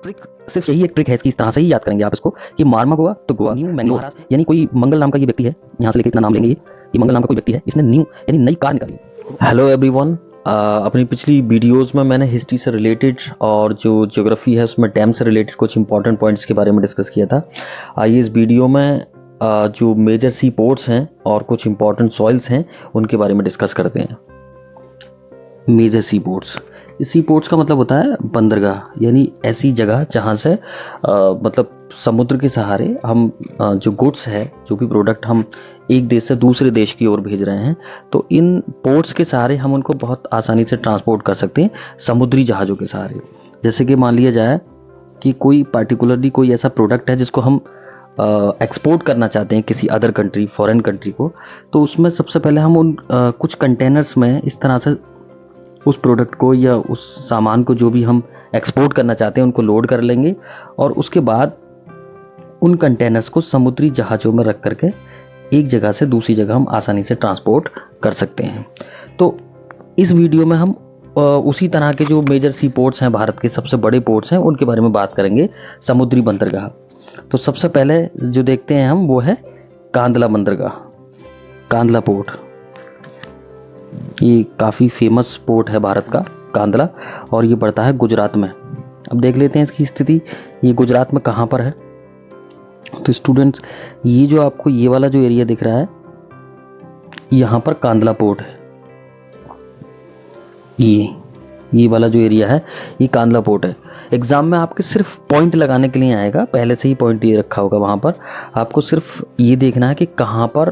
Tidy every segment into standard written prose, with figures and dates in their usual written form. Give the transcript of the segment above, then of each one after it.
Trick सिर्फ यही एक ट्रिक है इसकी, इस तरह से ही याद करेंगे आप इसको कि मारमा गोवा तो गोवा, न्यू मैंगलोर यानी कोई मंगल नाम का ये व्यक्ति है, यहाँ से लेकर इतना नाम लेंगे ये मंगल नाम का कोई व्यक्ति है, इसने न्यू यानी नई कार निकाली। हेलो एवरीवन, अपनी पिछली वीडियोस में मैंने हिस्ट्री से रिलेटेड और जो ज्योग्राफी है उसमें डैम से रिलेटेड कुछ इंपॉर्टेंट पॉइंट्स के बारे में डिस्कस किया था। आइए इस वीडियो में जो मेजर सी पोर्ट्स हैं और कुछ इंपॉर्टेंट सॉइल्स हैं उनके बारे में डिस्कस करते हैं। मेजर सी पोर्ट्स, इस सी पोर्ट्स का मतलब होता है बंदरगाह, यानी ऐसी जगह जहाँ से मतलब समुद्र के सहारे हम जो गुड्स है, जो भी प्रोडक्ट हम एक देश से दूसरे देश की ओर भेज रहे हैं, तो इन पोर्ट्स के सहारे हम उनको बहुत आसानी से ट्रांसपोर्ट कर सकते हैं समुद्री जहाज़ों के सहारे। जैसे कि मान लिया जाए कि कोई पार्टिकुलरली कोई ऐसा प्रोडक्ट है जिसको हम एक्सपोर्ट करना चाहते हैं किसी अदर कंट्री, फॉरेन कंट्री को, तो उसमें सबसे पहले हम उन कुछ कंटेनर्स में इस तरह से उस प्रोडक्ट को या उस सामान को जो भी हम एक्सपोर्ट करना चाहते हैं उनको लोड कर लेंगे और उसके बाद उन कंटेनर्स को समुद्री जहाज़ों में रख करके एक जगह से दूसरी जगह हम आसानी से ट्रांसपोर्ट कर सकते हैं। तो इस वीडियो में हम उसी तरह के जो मेजर सी पोर्ट्स हैं, भारत के सबसे बड़े पोर्ट्स हैं, उनके बारे में बात करेंगे, समुद्री बंदरगाह। तो सबसे पहले जो देखते हैं हम वो है कांदला बंदरगाह, कांदला पोर्ट। ये काफ़ी फेमस पोर्ट है भारत का, कांदला, और ये पड़ता है गुजरात में। अब देख लेते हैं इसकी स्थिति, ये गुजरात में कहाँ पर है। तो स्टूडेंट्स, ये जो आपको ये वाला जो एरिया दिख रहा है, यहाँ पर कांदला पोर्ट है। ये वाला जो एरिया है ये कांदला पोर्ट है। एग्जाम में आपके सिर्फ पॉइंट लगाने के लिए आएगा, पहले से ही पॉइंट ये रखा होगा, वहाँ पर आपको सिर्फ ये देखना है कि कहाँ पर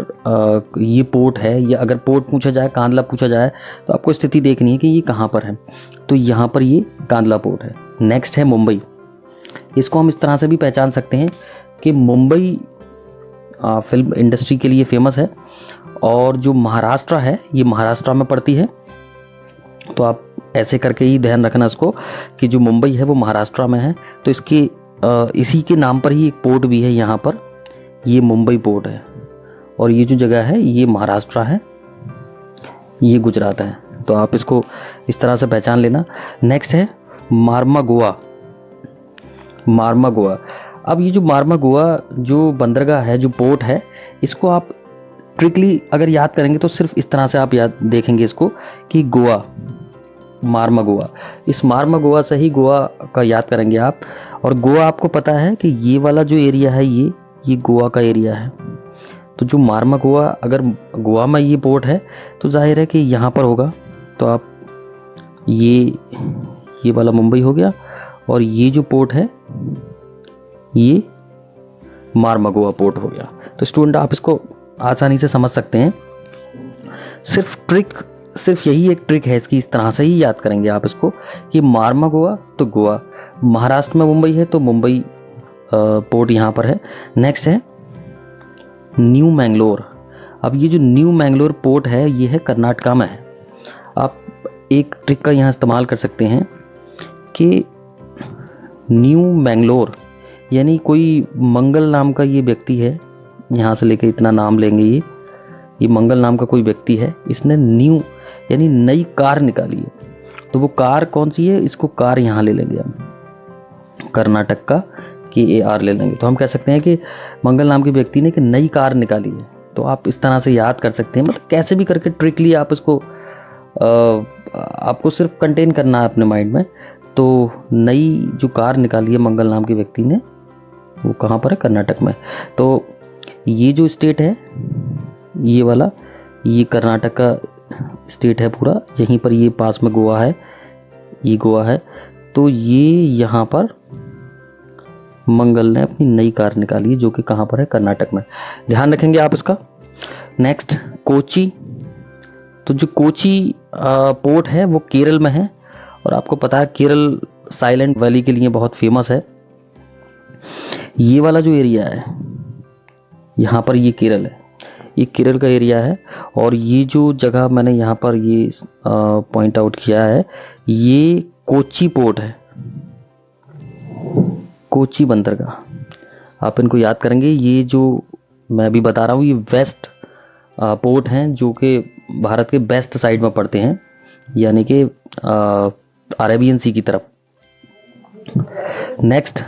ये पोर्ट है, या अगर पोर्ट पूछा जाए, कांदला पूछा जाए, तो आपको स्थिति देखनी है कि ये कहाँ पर है। तो यहाँ पर ये कांदला पोर्ट है। नेक्स्ट है मुंबई। इसको हम इस तरह से भी पहचान सकते हैं कि मुंबई फिल्म इंडस्ट्री के लिए फेमस है, और जो महाराष्ट्र है ये महाराष्ट्र में पड़ती है। तो आप ऐसे करके ही ध्यान रखना इसको कि जो मुंबई है वो महाराष्ट्र में है। तो इसके इसी के नाम पर ही एक पोर्ट भी है यहाँ पर, ये मुंबई पोर्ट है, और ये जो जगह है ये महाराष्ट्र है, ये गुजरात है। तो आप इसको इस तरह से पहचान लेना। नेक्स्ट है मार्मा गोवा। मार्मा गोवा, अब ये जो मार्मा गोवा जो बंदरगाह है, जो पोर्ट है, इसको आप ट्रिकली अगर याद करेंगे तो सिर्फ इस तरह से आप याद देखेंगे इसको कि गोवा, मार्मा गोवा। इस मार्मा गोवा से ही गोवा का याद करेंगे आप। और गोवा आपको पता है कि ये वाला जो एरिया है ये गोवा का एरिया है। तो जो मार्मा गोवा, अगर गोवा में ये पोर्ट है तो जाहिर है कि यहाँ पर होगा। तो आप ये वाला मुंबई हो गया, और ये जो पोर्ट है ये मार्मा गोवा पोर्ट हो गया। तो स्टूडेंट, आप इसको आसानी से समझ सकते हैं। सिर्फ यही एक ट्रिक है इसकी, इस तरह से ही याद करेंगे आप इसको कि मार्मा गोवा तो गोवा, महाराष्ट्र में मुंबई है तो मुंबई पोर्ट यहाँ पर है। नेक्स्ट है न्यू मैंगलोर। अब ये जो न्यू मैंगलोर पोर्ट है ये है कर्नाटका में है। आप एक ट्रिक का यहाँ इस्तेमाल कर सकते हैं कि न्यू मैंगलोर यानी कोई मंगल नाम का ये व्यक्ति है, यहाँ से लेकर इतना नाम लेंगे, ये मंगल नाम का कोई व्यक्ति है, इसने न्यू यानी नई कार निकाली है। तो वो कार कौन सी है, इसको कार यहाँ ले लेंगे हम, कर्नाटक का KAR ले लेंगे। तो हम कह सकते हैं कि मंगल नाम के व्यक्ति ने एक नई कार निकाली है। तो आप इस तरह से याद कर सकते हैं, मतलब कैसे भी करके ट्रिकली आप इसको आपको सिर्फ कंटेन करना है अपने माइंड में। तो नई जो कार निकाली है मंगल नाम के व्यक्ति ने, वो कहाँ पर है, कर्नाटक में। तो ये जो स्टेट है ये वाला, ये कर्नाटक का स्टेट है पूरा, यहीं पर ये पास में गोवा है, ये गोवा है। तो ये यहाँ पर मंगल ने अपनी नई कार निकाली है, जो कि कहाँ पर है, कर्नाटक में। ध्यान रखेंगे आप इसका। नेक्स्ट कोची। तो जो कोची पोर्ट है वो केरल में है, और आपको पता है केरल साइलेंट वैली के लिए बहुत फेमस है। ये वाला जो एरिया है यहाँ पर, ये केरल है, ये केरल का एरिया है। और ये जो जगह मैंने यहाँ पर ये पॉइंट आउट किया है, ये कोची पोर्ट है, कोची बंदरगाह। आप इनको याद करेंगे। ये जो मैं अभी बता रहा हूँ ये वेस्ट पोर्ट हैं, जो कि भारत के वेस्ट साइड में पड़ते हैं, यानी कि अरेबियन सी की तरफ। नेक्स्ट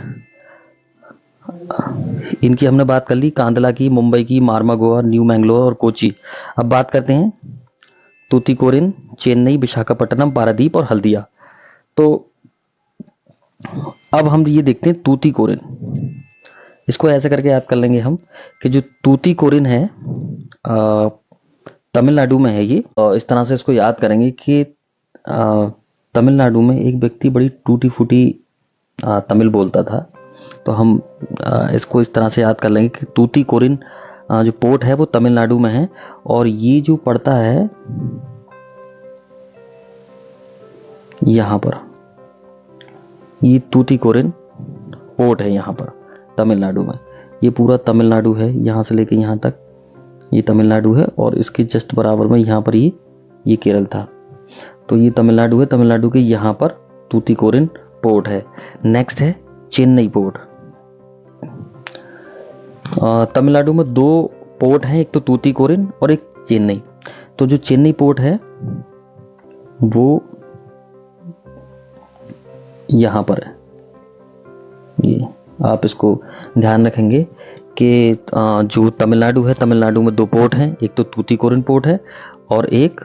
इनकी हमने बात कर ली, कांदला की, मुंबई की, मार्मागोआ, न्यू मैंगलोर और कोची। अब बात करते हैं तूतीकोरिन, चेन्नई, विशाखापट्टनम, पारादीप और हल्दिया। तो अब हम ये देखते हैं तूतीकोरिन। इसको ऐसे करके याद कर लेंगे हम कि जो तूतीकोरिन है तमिलनाडु में है ये। इस तरह से इसको याद करेंगे कि तमिलनाडु में एक व्यक्ति बड़ी टूटी फूटी तमिल बोलता था। तो हम इसको इस तरह से याद कर लेंगे कि तूतीकोरिन जो पोर्ट है वो तमिलनाडु में है, और ये जो पड़ता है यहाँ पर, ये तूतीकोरिन पोर्ट है यहाँ पर तमिलनाडु में। ये पूरा तमिलनाडु है, यहाँ से लेके यहाँ तक ये तमिलनाडु है, और इसके जस्ट बराबर में यहाँ पर ये केरल था। तो ये तमिलनाडु है, तमिलनाडु के यहाँ पर तूतीकोरिन पोर्ट है। नेक्स्ट है चेन्नई पोर्ट। तमिलनाडु में 2 पोर्ट हैं, एक तो तूतीकोरिन और एक चेन्नई। तो जो चेन्नई पोर्ट है वो यहाँ पर है। ये आप इसको ध्यान रखेंगे कि जो तमिलनाडु है, तमिलनाडु में 2 पोर्ट हैं, एक तो तूतीकोरिन पोर्ट है और एक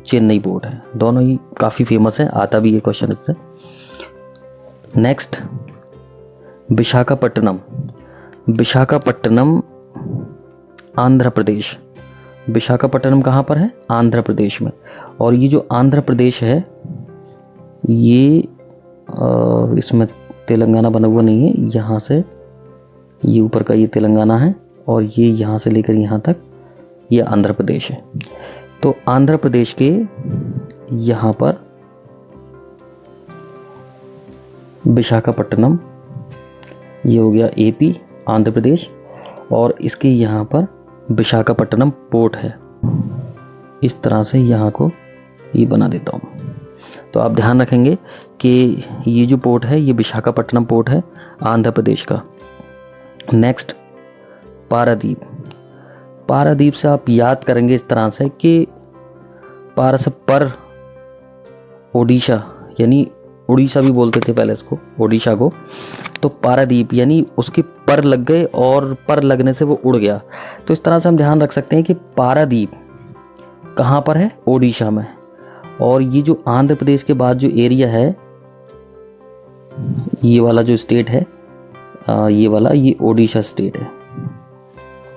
चेन्नई पोर्ट है। दोनों ही काफ़ी फेमस है, आता भी है क्वेश्चन इससे। नेक्स्ट विशाखापट्टनम। विशाखापट्टनम आंध्र प्रदेश। विशाखापट्टनम कहाँ पर है? आंध्र प्रदेश में। और ये जो आंध्र प्रदेश है ये इसमें तेलंगाना बना हुआ नहीं है, यहाँ से ये ऊपर का ये तेलंगाना है और ये यहाँ से लेकर यहाँ तक ये आंध्र प्रदेश है। तो आंध्र प्रदेश के यहाँ पर विशाखापट्टनम, ये हो गया एपी आंध्र प्रदेश, और इसके यहाँ पर विशाखापट्टनम पोर्ट है। इस तरह से यहाँ को ये बना देता हूँ। तो आप ध्यान रखेंगे कि ये जो पोर्ट है ये विशाखापट्टनम पोर्ट है आंध्र प्रदेश का। नेक्स्ट पारादीप। पारादीप से आप याद करेंगे इस तरह से कि पारा से पर ओडिशा, यानी उड़ीसा भी बोलते थे पहले इसको, ओडिशा को। तो पारादीप यानी उसके पर लग गए और पर लगने से वो उड़ गया। तो इस तरह से हम ध्यान रख सकते हैं कि पारादीप कहाँ पर है? ओडिशा में। और ये जो आंध्र प्रदेश के बाद जो एरिया है, ये वाला जो स्टेट है, ये वाला, ये ओडिशा स्टेट है,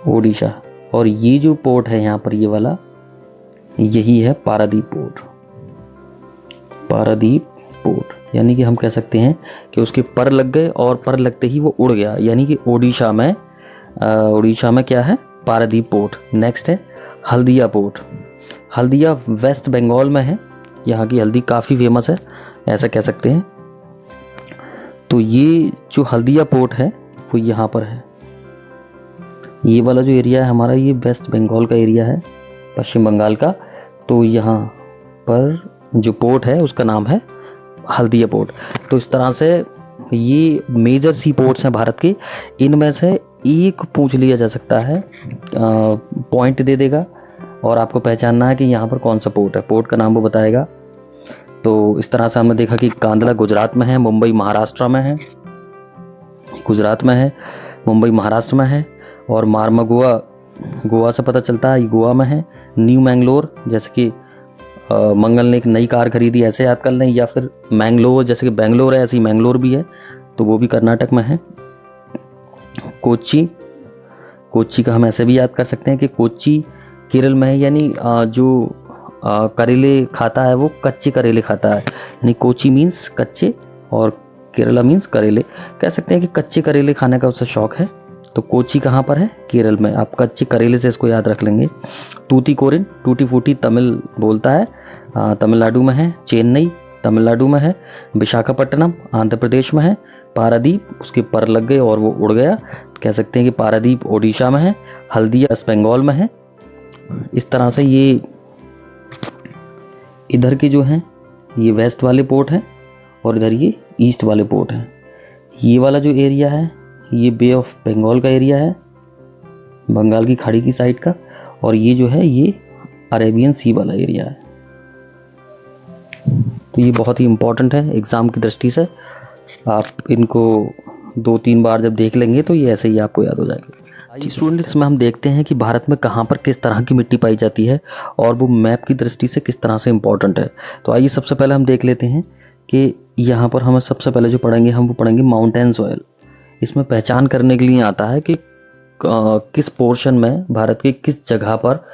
ओडिशा। और ये जो पोर्ट है यहाँ पर, ये वाला, यही है पारादीप पोर्ट। पारादीप पोर्ट यानी कि हम कह सकते हैं कि उसके पर लग गए और पर लगते ही वो उड़ गया, यानी कि ओडिशा में क्या है? पारादीप पोर्ट। नेक्स्ट है हल्दिया पोर्ट। हल्दिया वेस्ट बंगाल में है, यहाँ की हल्दी काफ़ी फेमस है, ऐसा कह सकते हैं। तो ये जो हल्दिया पोर्ट है वो यहाँ पर है। ये वाला जो एरिया है हमारा, ये वेस्ट बंगाल का एरिया है, पश्चिम बंगाल का। तो यहाँ पर जो पोर्ट है उसका नाम है हल्दिया पोर्ट। तो इस तरह से ये मेजर सी पोर्ट्स हैं भारत के। इनमें से एक पूछ लिया जा सकता है, पॉइंट दे देगा और आपको पहचानना है कि यहाँ पर कौन सा पोर्ट है, पोर्ट का नाम वो बताएगा। तो इस तरह से हमने देखा कि कांदला गुजरात में है, मुंबई महाराष्ट्र में है, गुजरात में है, मुंबई महाराष्ट्र में है, और मार्मागोआ गोवा से पता चलता है, ये गोवा में है। न्यू मैंगलोर, जैसे कि मंगल ने एक नई कार खरीदी, ऐसे याद कर लें, या फिर मैंगलोर, जैसे कि बेंगलोर है ऐसी मैंगलोर भी है, तो वो भी कर्नाटक में है। कोच्चि का हम ऐसे भी याद कर सकते हैं कि कोच्चि केरल में है, यानी जो करेले खाता है वो कच्चे करेले खाता है, यानी कोच्चि मीन्स कच्चे और केरला मीन्स करेले। कह सकते हैं कि कच्चे करेले खाने का उसे शौक है। तो कोच्चि कहाँ पर है? केरल में। आप कच्चे करेले से इसको याद रख लेंगे। तूतीकोरिन, टूटी फूटी तमिल बोलता है, तमिलनाडु में है। चेन्नई तमिलनाडु में है। विशाखापट्टनम आंध्र प्रदेश में है। पारादीप उसके पर लग गए और वो उड़ गया, कह सकते हैं कि पारादीप ओडिशा में है। हल्दिया वेस्ट बंगाल में है। इस तरह से ये इधर के जो हैं ये वेस्ट वाले पोर्ट हैं और इधर ये ईस्ट वाले पोर्ट हैं। ये वाला जो एरिया है ये बे ऑफ बंगाल का एरिया है, बंगाल की खाड़ी की साइड का, और ये जो है ये अरेबियन सी वाला एरिया है। तो ये बहुत ही इंपॉर्टेंट है एग्जाम की दृष्टि से। आप इनको 2-3 बार जब देख लेंगे तो ये ऐसे ही आपको याद हो जाएंगे। आइए स्टूडेंट, इसमें हम देखते हैं कि भारत में कहाँ पर किस तरह की मिट्टी पाई जाती है और वो मैप की दृष्टि से किस तरह से इम्पोर्टेंट है। तो आइए सबसे पहले हम देख लेते हैं कि यहाँ पर हमें सबसे पहले जो पढ़ेंगे हम वो पढ़ेंगे माउंटेन सॉयल। इसमें पहचान करने के लिए आता है कि किस पोर्शन में भारत के किस जगह पर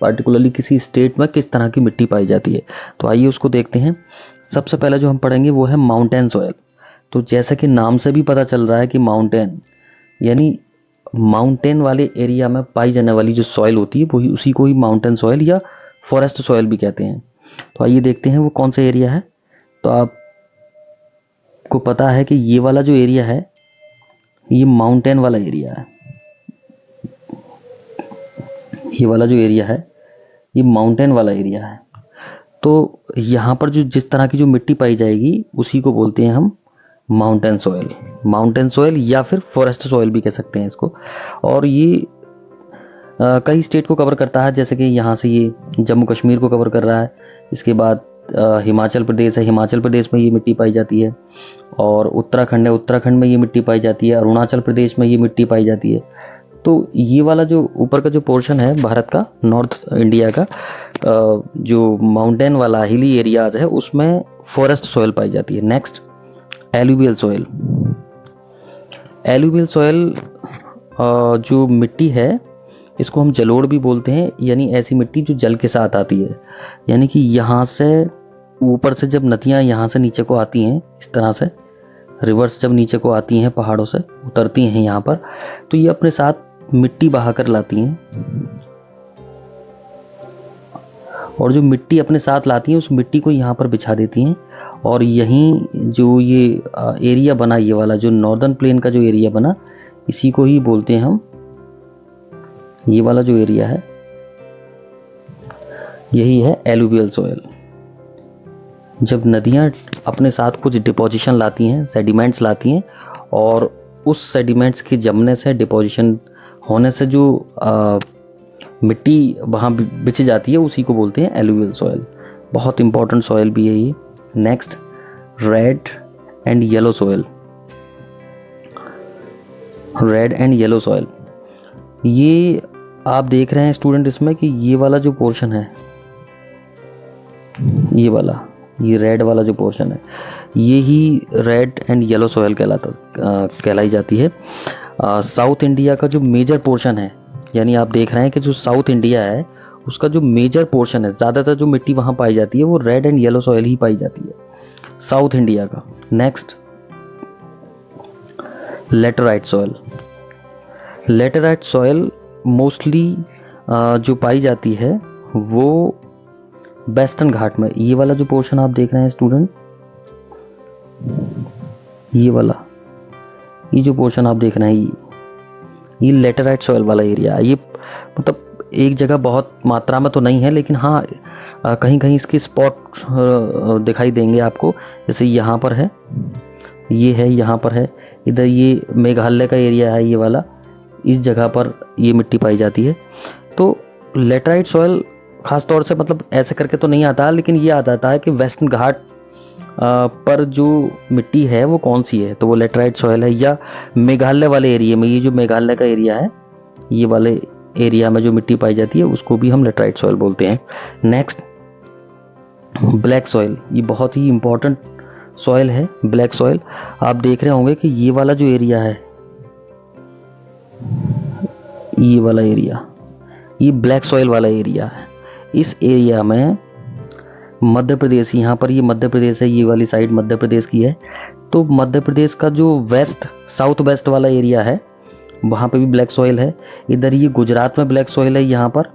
पार्टिकुलरली किसी स्टेट में किस तरह की मिट्टी पाई जाती है। तो आइए उसको देखते हैं। सबसे पहले जो हम पढ़ेंगे वो है माउंटेन सॉयल। तो जैसा कि नाम से भी पता चल रहा है कि माउंटेन यानी माउंटेन वाले एरिया में पाई जाने वाली जो सॉइल होती है वही उसी को ही माउंटेन सॉइल या फॉरेस्ट सॉइल भी कहते हैं। तो आइए देखते हैं वो कौन सा एरिया है। तो आपको पता है कि ये वाला जो एरिया है ये माउंटेन वाला एरिया है। ये वाला जो एरिया है ये माउंटेन वाला एरिया है। तो यहाँ पर जो जिस तरह की जो मिट्टी पाई जाएगी उसी को बोलते हैं हम माउंटेन सॉयल या फिर फॉरेस्ट सॉयल भी कह सकते हैं इसको। और ये कई स्टेट को कवर करता है, जैसे कि यहाँ से ये जम्मू कश्मीर को कवर कर रहा है। इसके बाद हिमाचल प्रदेश है, हिमाचल प्रदेश में ये मिट्टी पाई जाती है। और उत्तराखंड है, उत्तराखंड में ये मिट्टी पाई जाती है। अरुणाचल प्रदेश में ये मिट्टी पाई जाती है। तो ये वाला जो ऊपर का जो पोर्शन है भारत का, नॉर्थ इंडिया का, जो माउंटेन वाला हिली एरियाज है उसमें फॉरेस्ट सॉयल पाई जाती है। Next alluvial soil. Alluvial soil जो मिट्टी है इसको हम जलोढ़ भी बोलते हैं, यानी ऐसी मिट्टी जो जल के साथ आती है। यानी कि यहाँ से ऊपर से जब नदियाँ यहाँ से नीचे को आती हैं, इस तरह से रिवर्स जब नीचे को आती हैं, पहाड़ों से उतरती हैं यहाँ पर, तो ये अपने साथ मिट्टी बहा कर लाती हैं। और जो मिट्टी अपने साथ लाती हैं उस मिट्टी को यहाँ पर बिछा देती हैं। और यहीं जो ये एरिया बना, ये वाला जो नॉर्दर्न प्लेन का जो एरिया बना, इसी को ही बोलते हैं हम, ये वाला जो एरिया है यही है एलुवियल सॉयल। जब नदियाँ अपने साथ कुछ डिपोजिशन लाती हैं, सेडिमेंट्स लाती हैं, और उस सेडिमेंट्स के जमने से, डिपोजिशन होने से जो मिट्टी वहाँ बिछ जाती है उसी को बोलते हैं एलुवियल सॉयल। बहुत इंपॉर्टेंट सॉयल भी है ये। Next red and yellow soil. Red and yellow soil, ये आप देख रहे हैं स्टूडेंट इसमें कि ये वाला जो पोर्शन है, ये वाला, ये रेड वाला जो पोर्शन है, ये ही रेड एंड येलो सॉयल कहलाई जाती है। साउथ इंडिया का जो मेजर पोर्शन है, यानी आप देख रहे हैं कि जो साउथ इंडिया है उसका जो मेजर पोर्शन है, ज़्यादातर जो मिट्टी वहाँ पाई जाती है वो रेड एंड येलो सॉयल ही पाई जाती है, साउथ इंडिया का। Next laterite soil. Laterite soil mostly जो पाई जाती है वो वेस्टर्न घाट में। ये वाला जो पोर्शन आप देख रहे हैं स्टूडेंट, ये वाला, ये जो पोर्शन आप देख रहे हैं ये लेटराइट सॉयल वाला एरिया है। ये मतलब एक जगह बहुत मात्रा में तो नहीं है, लेकिन हाँ कहीं कहीं इसके स्पॉट दिखाई देंगे आपको। जैसे यहाँ पर है, ये है, यहाँ पर है, इधर ये मेघालय का एरिया है, ये वाला, इस जगह पर ये मिट्टी पाई जाती है। तो लेटराइट सॉयल ख़ास तौर से मतलब ऐसे करके तो नहीं आता, लेकिन ये आ जाता है कि वेस्टर्न घाट पर जो मिट्टी है वो कौन सी है, तो वो लेटराइट सॉयल है। या मेघालय वाले एरिया में, ये जो मेघालय का एरिया है, ये वाले एरिया में जो मिट्टी पाई जाती है उसको भी हम लेटराइट सॉयल बोलते हैं। Next black soil. ये बहुत ही इंपॉर्टेंट सॉयल है ब्लैक सॉयल। आप देख रहे होंगे कि ये वाला जो एरिया है, ये वाला एरिया, ये ब्लैक सॉयल वाला एरिया है। इस एरिया में मध्य प्रदेश, यहाँ पर ये मध्य प्रदेश है, ये वाली साइड मध्य प्रदेश की है। तो मध्य प्रदेश का जो वेस्ट, साउथ वेस्ट वाला एरिया है वहाँ पे भी ब्लैक सॉयल है। इधर ये गुजरात में ब्लैक सॉयल है यहाँ पर।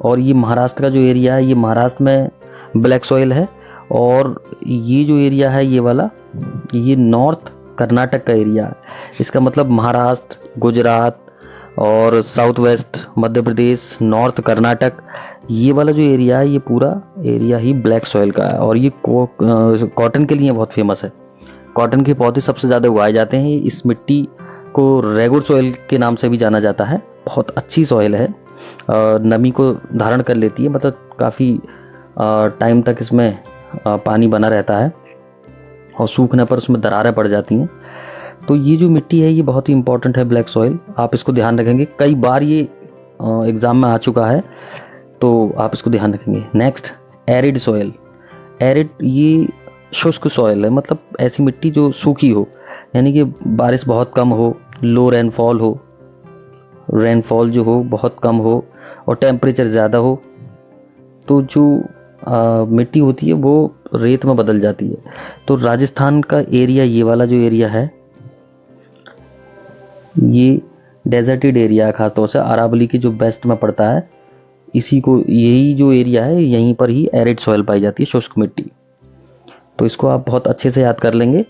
और ये महाराष्ट्र का जो एरिया है, ये महाराष्ट्र में ब्लैक सॉयल है। और ये जो एरिया है ये वाला, ये नॉर्थ कर्नाटक का एरिया है। इसका मतलब महाराष्ट्र, गुजरात और south west Madhya Pradesh, north Karnataka, ये वाला जो एरिया है ये पूरा एरिया ही ब्लैक सॉयल का है। और ये कॉटन के लिए बहुत फेमस है। कॉटन के पौधे सबसे ज़्यादा उगाए जाते हैं। इस मिट्टी को रेगुर सॉयल के नाम से भी जाना जाता है। बहुत अच्छी सॉयल है, नमी को धारण कर लेती है, मतलब काफ़ी टाइम तक इसमें पानी बना रहता है। और सूखने पर उसमें दरारें पड़ जाती हैं। तो ये जो मिट्टी है ये बहुत ही इंपॉर्टेंट है, ब्लैक सॉइल, आप इसको ध्यान रखेंगे, कई बार ये एग्ज़ाम में आ चुका है, तो आप इसको ध्यान रखेंगे। Next, arid soil. एरिड ये शुष्क सॉइल है, मतलब ऐसी मिट्टी जो सूखी हो, यानी कि बारिश बहुत कम हो, लो रेनफॉल हो, रेनफॉल जो हो बहुत कम हो और टेम्परेचर ज़्यादा हो, तो जो मिट्टी होती है वो रेत में बदल जाती है। तो राजस्थान का एरिया, ये वाला जो एरिया है ये डेजर्टेड एरिया है, खासतौर से अरावली के जो वेस्ट में पड़ता है, इसी को, यही जो एरिया है यहीं पर ही एरिड सॉइल पाई जाती है, शुष्क मिट्टी। तो इसको आप बहुत अच्छे से याद कर लेंगे।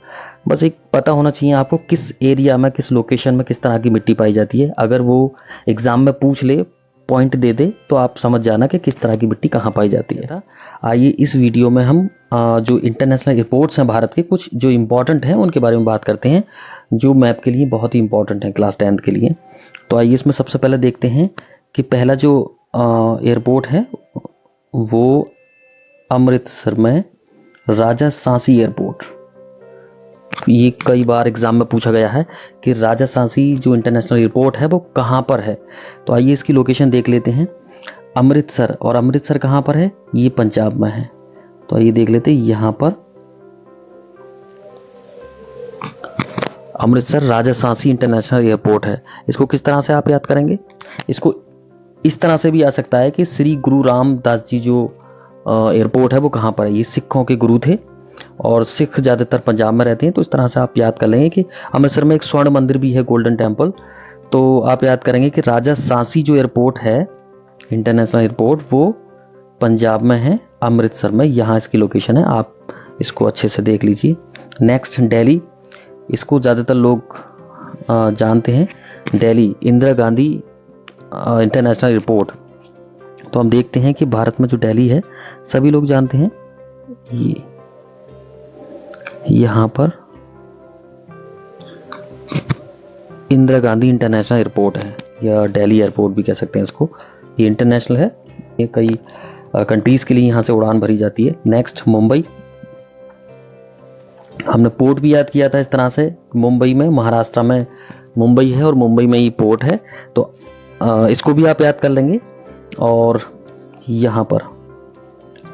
बस एक पता होना चाहिए आपको किस एरिया में, किस लोकेशन में किस तरह की मिट्टी पाई जाती है। अगर वो एग्ज़ाम में पूछ ले, पॉइंट दे दे, तो आप समझ जाना कि किस तरह की मिट्टी कहाँ पाई जाती है। आइए इस वीडियो में हम जो इंटरनेशनल एयरपोर्ट्स हैं भारत के, कुछ जो इम्पोर्टेंट हैं उनके बारे में बात करते हैं, जो मैप के लिए बहुत ही इंपॉर्टेंट है, क्लास 10th के लिए। तो आइए इसमें सबसे पहले देखते हैं कि पहला जो एयरपोर्ट है वो अमृतसर में राजा सांसी एयरपोर्ट। ये कई बार एग्जाम में पूछा गया है कि राजा सांसी जो इंटरनेशनल एयरपोर्ट है वो कहाँ पर है। तो आइए इसकी लोकेशन देख लेते हैं। अमृतसर, और अमृतसर कहाँ पर है, ये पंजाब में है। तो आइए देख लेते हैं, यहाँ पर अमृतसर राजा सांसी इंटरनेशनल एयरपोर्ट है। इसको किस तरह से आप याद करेंगे, इसको इस तरह से भी आ सकता है कि श्री गुरु रामदास जी जो एयरपोर्ट है वो कहाँ पर है। ये सिखों के गुरु थे और सिख ज़्यादातर पंजाब में रहते हैं, तो इस तरह से आप याद कर लेंगे कि अमृतसर में एक स्वर्ण मंदिर भी है, गोल्डन टेम्पल। तो आप याद करेंगे कि राजा सांसी जो एयरपोर्ट है इंटरनेशनल एयरपोर्ट, वो पंजाब में है, अमृतसर में, यहाँ इसकी लोकेशन है। आप इसको अच्छे से देख लीजिए। नेक्स्ट, दिल्ली। इसको ज़्यादातर लोग जानते हैं, दिल्ली इंदिरा गांधी इंटरनेशनल एयरपोर्ट। तो हम देखते हैं कि भारत में जो दिल्ली है सभी लोग जानते हैं, ये यहाँ पर इंदिरा गांधी इंटरनेशनल एयरपोर्ट है, या दिल्ली एयरपोर्ट भी कह सकते हैं इसको। ये इंटरनेशनल है, ये कई कंट्रीज़ के लिए यहाँ से उड़ान भरी जाती है। नेक्स्ट, मुंबई। हमने पोर्ट भी याद किया था इस तरह से, मुंबई में, महाराष्ट्र में मुंबई है और मुंबई में ही पोर्ट है, तो इसको भी आप याद कर लेंगे। और यहाँ पर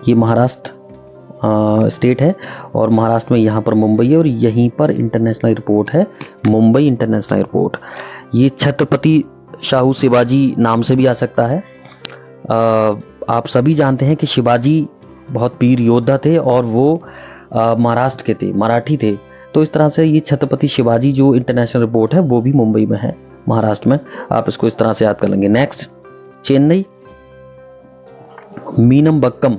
ये महाराष्ट्र स्टेट है और महाराष्ट्र में यहाँ पर मुंबई है और यहीं पर इंटरनेशनल एयरपोर्ट है, मुंबई इंटरनेशनल एयरपोर्ट। ये छत्रपति शाहू शिवाजी नाम से भी आ सकता है। आप सभी जानते हैं कि शिवाजी बहुत वीर योद्धा थे और वो महाराष्ट्र के थे, मराठी थे। तो इस तरह से ये छत्रपति शिवाजी जो इंटरनेशनल एयरपोर्ट है वो भी मुंबई में है, महाराष्ट्र में। आप इसको इस तरह से याद कर लेंगे। नेक्स्ट, चेन्नई मीनमबक्कम।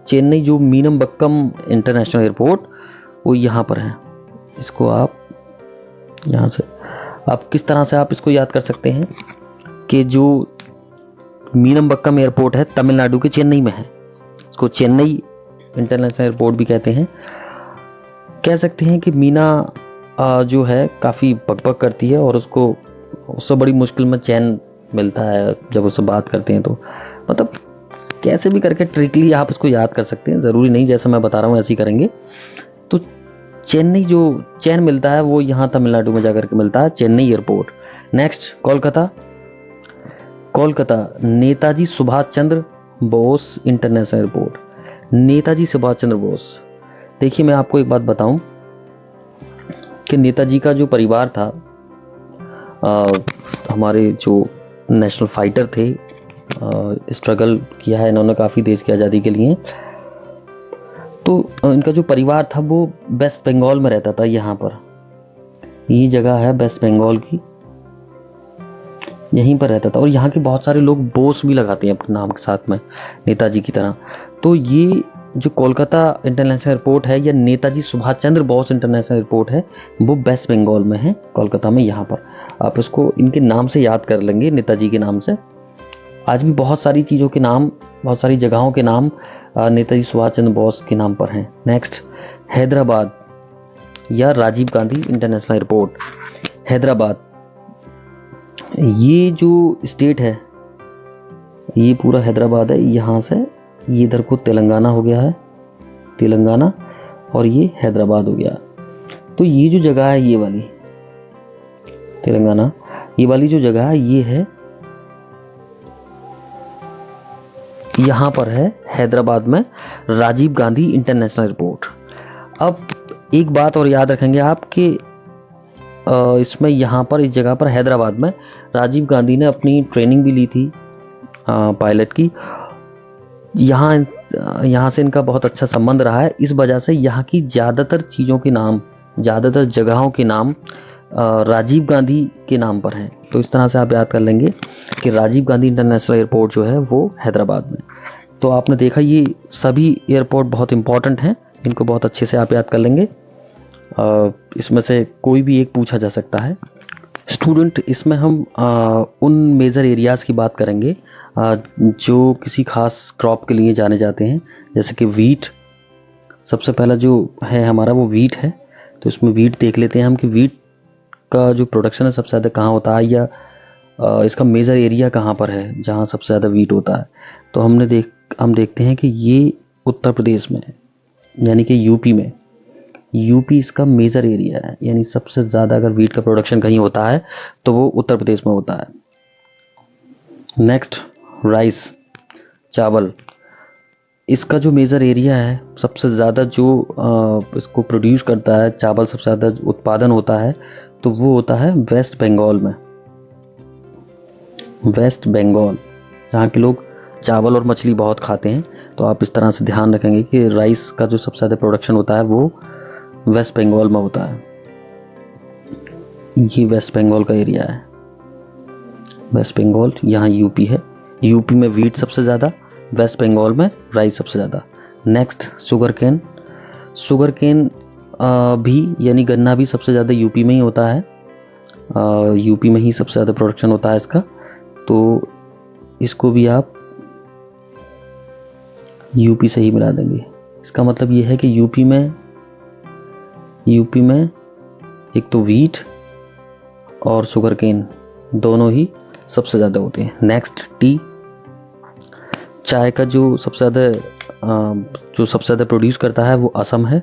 चेन्नई जो मीनमबक्कम इंटरनेशनल एयरपोर्ट, वो यहाँ पर है। इसको आप यहाँ से, आप किस तरह से आप इसको याद कर सकते हैं कि जो मीनमबक्कम एयरपोर्ट है तमिलनाडु के चेन्नई में है, इसको चेन्नई इंटरनेशनल एयरपोर्ट भी कहते हैं। कह सकते हैं कि मीना जो है काफ़ी बकबक करती है और उससे बड़ी मुश्किल में चैन मिलता है जब उससे बात करते हैं। तो मतलब कैसे भी करके ट्रिकली आप इसको याद कर सकते हैं, ज़रूरी नहीं जैसे मैं बता रहा हूँ ऐसे ही करेंगे। तो चेन्नई जो चैन मिलता है वो यहाँ तमिलनाडु में जाकर के मिलता है, Chennai airport. Next, Kolkata. Kolkata Netaji Subhash Chandra Bose international airport. Netaji Subhash Chandra Bose, देखिए मैं आपको एक बात बताऊं कि नेताजी का जो परिवार था, हमारे जो नेशनल फाइटर थे, स्ट्रगल किया है इन्होंने काफ़ी देश की आज़ादी के लिए। तो इनका जो परिवार था वो वेस्ट बंगाल में रहता था। यहाँ पर ये जगह है वेस्ट बंगाल की, यहीं पर रहता था। और यहाँ के बहुत सारे लोग बोस भी लगाते हैं अपने नाम के साथ में, नेताजी की तरह। तो ये जो कोलकाता इंटरनेशनल एयरपोर्ट है या नेताजी सुभाष चंद्र बोस इंटरनेशनल एयरपोर्ट है, वो वेस्ट बंगाल में है, कोलकाता में। यहाँ पर आप इसको इनके नाम से याद कर लेंगे, नेताजी के नाम से। आज भी बहुत सारी चीज़ों के नाम, बहुत सारी जगहों के नाम नेताजी सुभाष चंद्र बोस के नाम पर हैं। नेक्स्ट, हैदराबाद या राजीव गांधी इंटरनेशनल एयरपोर्ट, हैदराबाद। ये जो स्टेट है ये पूरा हैदराबाद है। यहाँ से ये इधर को तेलंगाना हो गया है, तेलंगाना। और ये हैदराबाद हो गया। तो ये जो जगह है ये वाली तेलंगाना, ये वाली जो जगह है ये है, यहाँ पर है हैदराबाद में राजीव गांधी इंटरनेशनल एयरपोर्ट। अब एक बात और याद रखेंगे आप कि इसमें यहाँ पर इस जगह पर हैदराबाद में राजीव गांधी ने अपनी ट्रेनिंग भी ली थी पायलट की। यहाँ से इनका बहुत अच्छा संबंध रहा है। इस वजह से यहाँ की ज़्यादातर चीज़ों के नाम, ज़्यादातर जगहों के नाम राजीव गांधी के नाम पर हैं। तो इस तरह से आप याद कर लेंगे कि राजीव गांधी इंटरनेशनल एयरपोर्ट जो है वो हैदराबाद में। तो आपने देखा ये सभी एयरपोर्ट बहुत इंपॉर्टेंट हैं, इनको बहुत अच्छे से आप याद कर लेंगे। इसमें से कोई भी एक पूछा जा सकता है। स्टूडेंट, इसमें हम उन मेजर एरियाज़ की बात करेंगे जो किसी खास क्रॉप के लिए जाने जाते हैं, जैसे कि वीट। सबसे पहला जो है हमारा वो वीट है। तो इसमें वीट देख लेते हैं हम कि वीट का जो प्रोडक्शन है सबसे ज़्यादा कहाँ होता है, या इसका मेजर एरिया कहाँ पर है जहाँ सबसे ज़्यादा वीट होता है। तो हम देखते हैं कि ये उत्तर प्रदेश में है, यानी कि यूपी में। यूपी इसका मेजर एरिया है, यानी सबसे ज़्यादा अगर वीट का प्रोडक्शन कहीं होता है तो वो उत्तर प्रदेश में होता है। नेक्स्ट, राइस, चावल। इसका जो मेजर एरिया है, सबसे ज़्यादा जो इसको प्रोड्यूस करता है, चावल सबसे ज़्यादा उत्पादन होता है, तो वो होता है वेस्ट बंगाल में। वेस्ट बंगाल, यहाँ के लोग चावल और मछली बहुत खाते हैं। तो आप इस तरह से ध्यान रखेंगे कि राइस का जो सबसे ज़्यादा प्रोडक्शन होता है वो वेस्ट बंगाल में होता है। ये वेस्ट बंगाल का एरिया है। वेस्ट बंगाल, यहाँ यूपी है। यूपी में वीट सबसे ज़्यादा, वेस्ट बंगाल में राइस सबसे ज़्यादा। Next, sugar cane. Sugar cane भी यानी गन्ना भी सबसे ज़्यादा यूपी में ही होता है। यूपी में ही सबसे ज़्यादा प्रोडक्शन होता है इसका। तो इसको भी आप यूपी से ही मिला देंगे। इसका मतलब ये है कि यूपी में एक तो वीट और शुगर केन दोनों ही सबसे ज़्यादा होते हैं। Next, T. चाय का जो सबसे ज़्यादा प्रोड्यूस करता है वो असम है।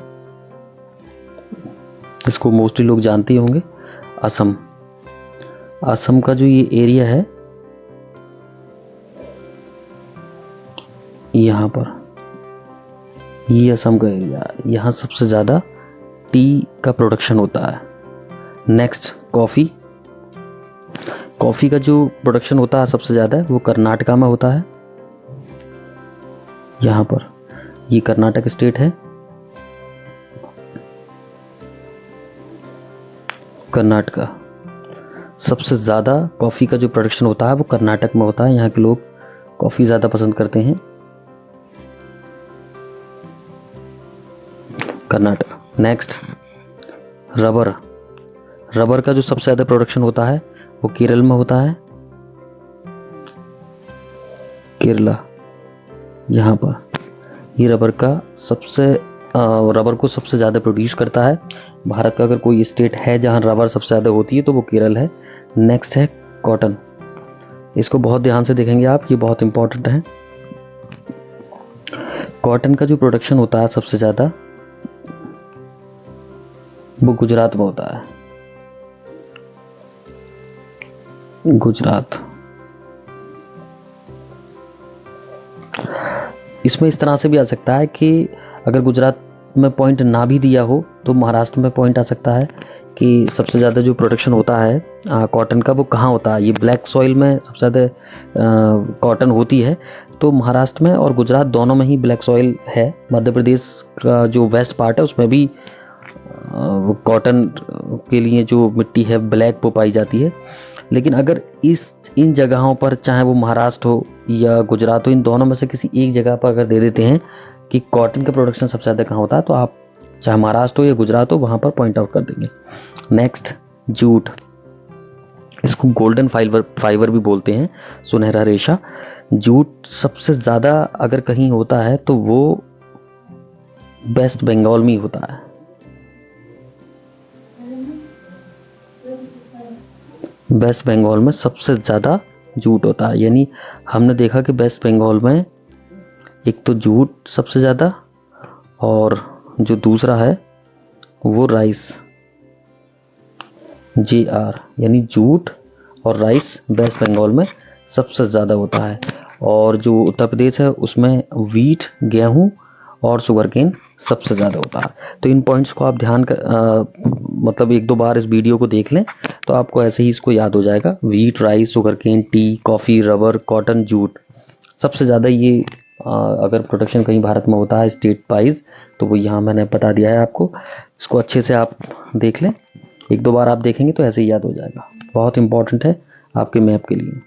इसको मोस्टली लोग जानते ही होंगे, असम। असम का जो ये एरिया है, यहाँ पर ये असम का एरिया, यहाँ सबसे ज़्यादा टी का प्रोडक्शन होता है। Next, coffee. कॉफ़ी का जो प्रोडक्शन होता है सबसे ज़्यादा वो कर्नाटका में होता है। यहाँ पर ये कर्नाटक स्टेट है। कर्नाटका सबसे ज़्यादा कॉफ़ी का जो प्रोडक्शन होता है वो कर्नाटक में होता है। यहाँ के लोग कॉफ़ी ज़्यादा पसंद करते हैं, कर्नाटक। Next, rubber. रबर का जो सबसे ज़्यादा प्रोडक्शन होता है वो केरल में होता है। केरला, यहाँ पर ये रबर को सबसे ज़्यादा प्रोड्यूस करता है। भारत का अगर कोई स्टेट है जहाँ रबर सबसे ज़्यादा होती है तो वो केरल है। नेक्स्ट है कॉटन। इसको बहुत ध्यान से देखेंगे आप, ये बहुत इंपॉर्टेंट है। कॉटन का जो प्रोडक्शन होता है सबसे ज़्यादा वो गुजरात में होता है। गुजरात। इसमें इस तरह से भी आ सकता है कि अगर गुजरात में पॉइंट ना भी दिया हो तो महाराष्ट्र में पॉइंट आ सकता है कि सबसे ज़्यादा जो प्रोडक्शन होता है कॉटन का वो कहाँ होता है। ये ब्लैक सॉइल में सबसे ज़्यादा कॉटन होती है। तो महाराष्ट्र में और गुजरात दोनों में ही ब्लैक सॉइल है। मध्य प्रदेश का जो वेस्ट पार्ट है उसमें भी कॉटन के लिए जो मिट्टी है ब्लैक वो पाई जाती है। लेकिन अगर इन जगहों पर, चाहे वो महाराष्ट्र हो या गुजरात हो, इन दोनों में से किसी एक जगह पर अगर दे देते हैं कि कॉटन का प्रोडक्शन सबसे ज़्यादा कहाँ होता है, तो आप चाहे महाराष्ट्र हो या गुजरात हो वहाँ पर पॉइंट आउट कर देंगे। Next, jute. इसको गोल्डन फाइबर भी बोलते हैं, सुनहरा रेशा। जूट सबसे ज़्यादा अगर कहीं होता है तो वो वेस्ट बंगाल में ही होता है। वेस्ट बंगाल में सबसे ज़्यादा जूट होता है। यानी हमने देखा कि वेस्ट बंगाल में एक तो जूट सबसे ज़्यादा और जो दूसरा है वो राइस, JR, यानी जूट और राइस वेस्ट बंगाल में सबसे ज़्यादा होता है। और जो उत्तर प्रदेश है उसमें वीट, गेहूं और शुगरकेन सबसे ज़्यादा होता है। तो इन पॉइंट्स को आप ध्यान मतलब 1-2 बार इस वीडियो को देख लें तो आपको ऐसे ही इसको याद हो जाएगा। Wheat, rice, sugarcane, T, coffee, rubber, cotton, jute, सबसे ज़्यादा ये अगर प्रोडक्शन कहीं भारत में होता है स्टेट वाइज तो वो यहाँ मैंने बता दिया है आपको। इसको अच्छे से आप देख लें, 1-2 बार आप देखेंगे तो ऐसे ही याद हो जाएगा। बहुत इंपॉर्टेंट है आपके मैप के लिए।